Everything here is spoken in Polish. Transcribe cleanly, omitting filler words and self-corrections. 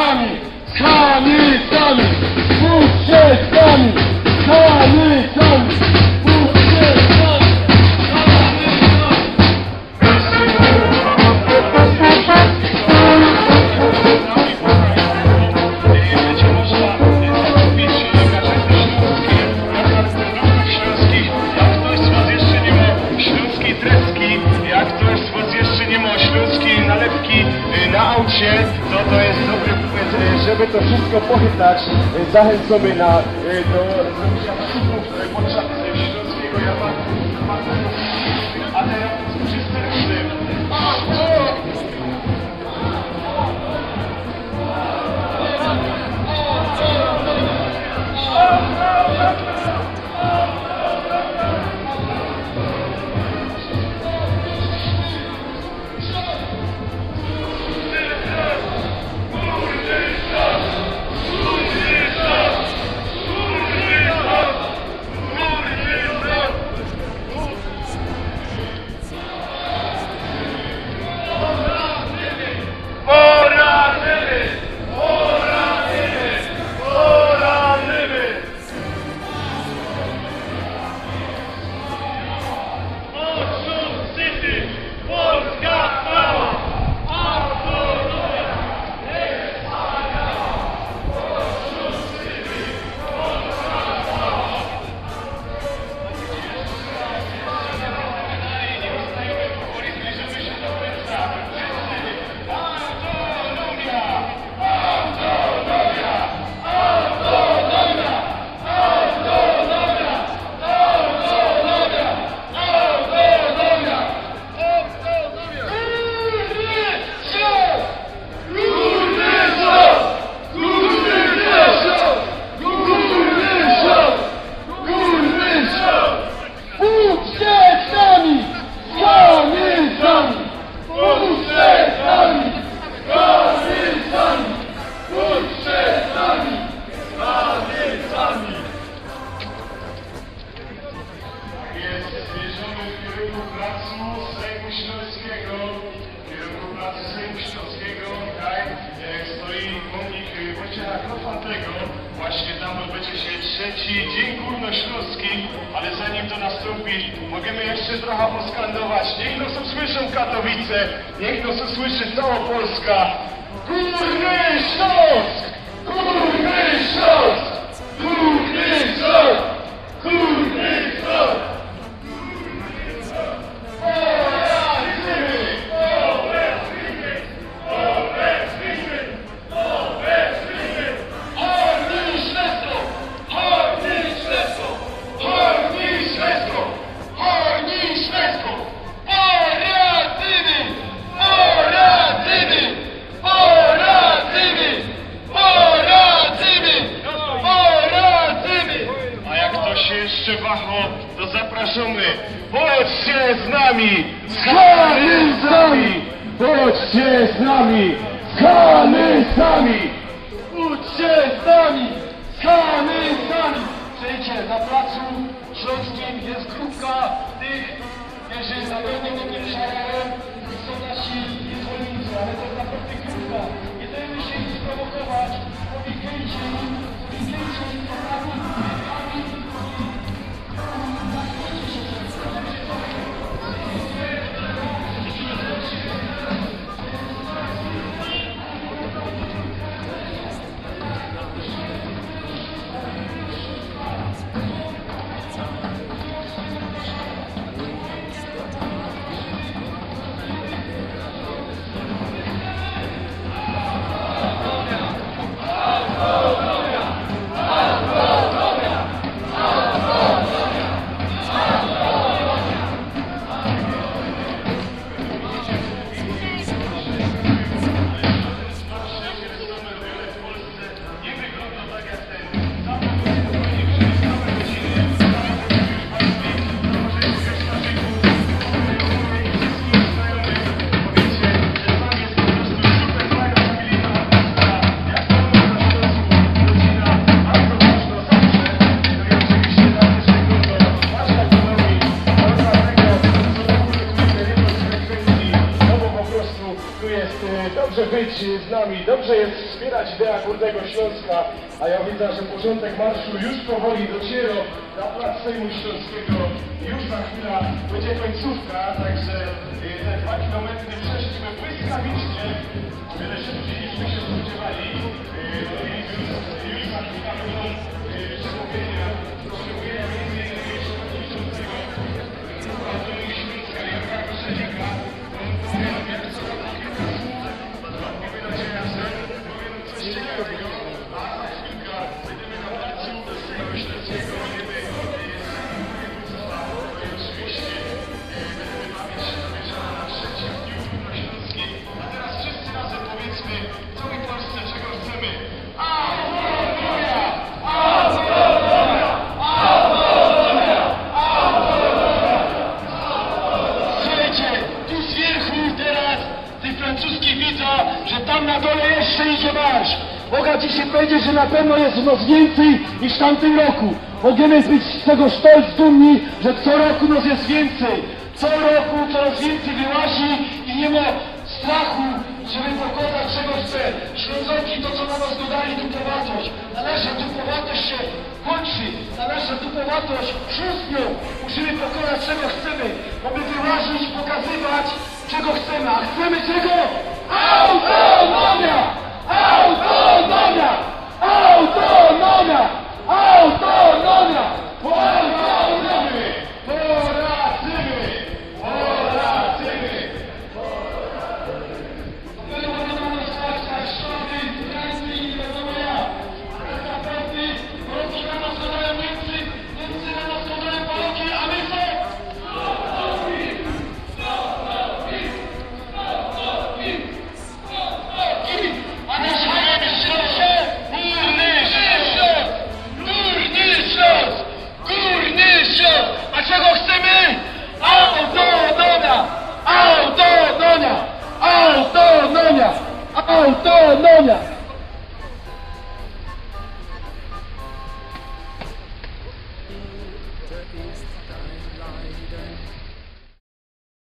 nami, sami, sami, bódźcie z nami, sami, sami, bódźcie z nami, Będzie można zakupić gazety śląskie na produktów śląskich. Jak ktoś z was jeszcze nie ma śląskiej treski, jak ktoś z was jeszcze nie ma śląskiej nalewki na aucie, to jest dobry pomysł, żeby to wszystko pochytać. Zachęcamy do zrobienia zakupów podczas śląskiego jarmarku. A teraz wszyscy razem. Właśnie tam odbędzie się trzeci Dzień Górnośląski, ale zanim to nastąpi, możemy jeszcze trochę poskandować. Niech nas usłyszą Katowice, niech nas usłyszy cała Polska. Górny Śląsk! Górny Śląsk! Górny Śląsk! Górny Śląsk! Jeszcze wacho, to zapraszamy. Bądźcie z nami! sami, sami, bądźcie z nami, sami, sami, bódźcie z nami, sami, sami. Przejdźcie, na placu Śląskim jest grupka tych, którzy zapewne nie przerają, są nasi niezwolnicy, ale to jest naprawdę grupka. Nie dajmy się ich sprowokować, powiekajcie im jest dobrze być z nami, dobrze jest wspierać ideę Górnego Śląska, a ja widzę, że początek marszu już powoli dociera na plac Sejmu Śląskiego. Już za chwilę będzie końcówka, także te 2 kilometry przeszliśmy błyskawicznie, wiele szybciej niż my się spodziewali. Już za chwilę będą przemówienia między innymi przewodniczącego Akademii Śląska Jarka Koszelika. Coś ciekawego, a za chwilkę będziemy na placu Sejmu Śląskiego. Oczywiście będziemy bawić się do wieczora na 3. dniu Górnośląskiej. A teraz wszyscy razem powiedzmy w całej Polsce, czego chcemy. Autonomia! Autonomia! Autonomia! Autonomia! Słuchajcie, tu z wierchu teraz ty francuski widzą, że tam na dole jeszcze idzie marsz. Mogę dzisiaj powiedzieć, że na pewno jest nas więcej niż w tamtym roku. Możemy być z tego stolz dumni, że co roku nas jest więcej. Co roku coraz więcej wyłazi i nie ma strachu, żeby pokazać czego chce. Ślązoki to co na nas dodali dupowatość. A nasza dupowatość się kończy. A nasza dupowatość szóstnią. Musimy pokazać czego chcemy. Mamy wyłazić, pokazywać czego chcemy. A chcemy czego? Autonomia! Autonomia! Autonomia! Autonomia! Poradzimy! Poradzimy! Poradzimy! Niemcy na nas składają Polki, a my co? A nasz Górny Śląsk! A czego chcemy? Autonomia! Autonomia! Autonomia! Autonomia!